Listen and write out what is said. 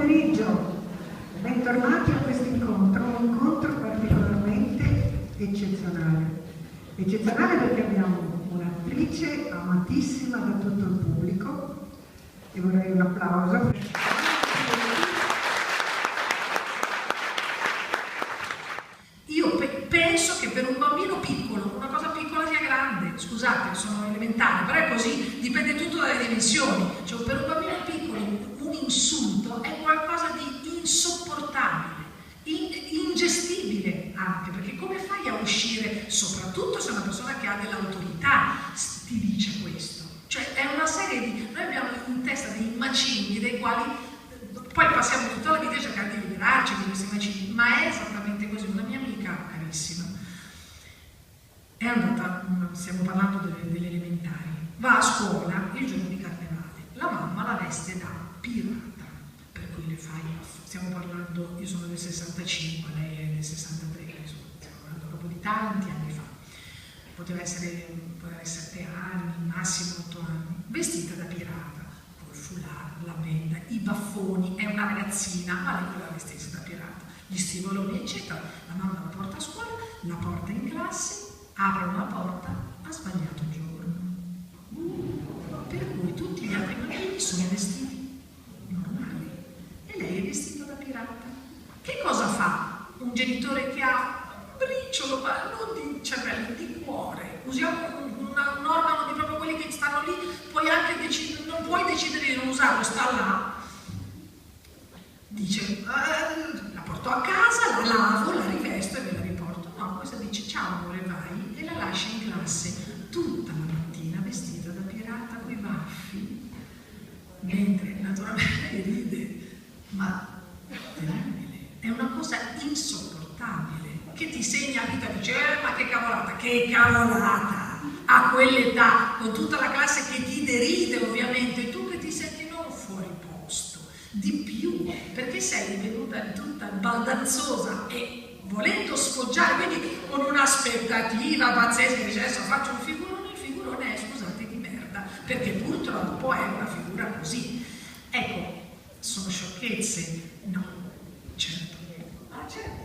pomeriggio, bentornati a questo incontro, un incontro particolarmente eccezionale. Eccezionale perché abbiamo un'attrice amatissima da tutto il pubblico e vorrei un applauso. Io penso che per un bambino piccolo, una cosa piccola sia grande, scusate, sono elementare, però è così, dipende tutto dalle dimensioni. Cioè, per un bambino piccolo un insulto è qualcosa di insopportabile, ingestibile anche, perché come fai a uscire, soprattutto se una persona che ha dell'autorità ti dice questo? Cioè è una serie di... Noi abbiamo in testa dei macigni dei quali poi passiamo tutta la vita a cercare di liberarci di questi macigni, ma è esattamente così. Una mia amica carissima è andata, stiamo parlando delle elementari, va a scuola il giorno di carnevale, la mamma la veste da pirata, per cui le fai, stiamo parlando, io sono del 65, lei è del 63, insomma, stiamo parlando proprio di tanti anni fa, poteva essere 7 anni, massimo 8 anni, vestita da pirata, col foulard, la benda, i baffoni, è una ragazzina, ma lei voleva vestirsi da pirata, gli stivoloni eccetera, la mamma la porta a scuola, la porta in classe, aprono la porta, ha sbagliato giorno. Per cui tutti gli altri bambini sono vestiti normali e lei è vestita da pirata. Che cosa fa un genitore che ha un briciolo, ma non di cervello, di cuore? Usiamo un organo di proprio quelli che stanno lì, puoi anche decidere, non puoi decidere di non usarlo, sta là. Dice, la porto a casa, la lavo, la rivesto e ve la riporto. No, questa dice, ciao amore, vai, e la lascia in classe tutta la mattina vestita da pirata coi baffi, mentre naturalmente ride, ma terribile, è una cosa insopportabile, che ti segna a vita, dice, ma che cavolata, a quell'età, con tutta la classe che ti deride ovviamente, tu che ti senti non fuori posto, di più, perché sei venuta tutta baldanzosa e volendo sfoggiare, quindi con un'aspettativa pazzesca, dice adesso faccio un figurone, il figurone è, scusate, di merda, perché purtroppo è una figura così. Ecco, sono sciocchezze? No, certo, ma certo.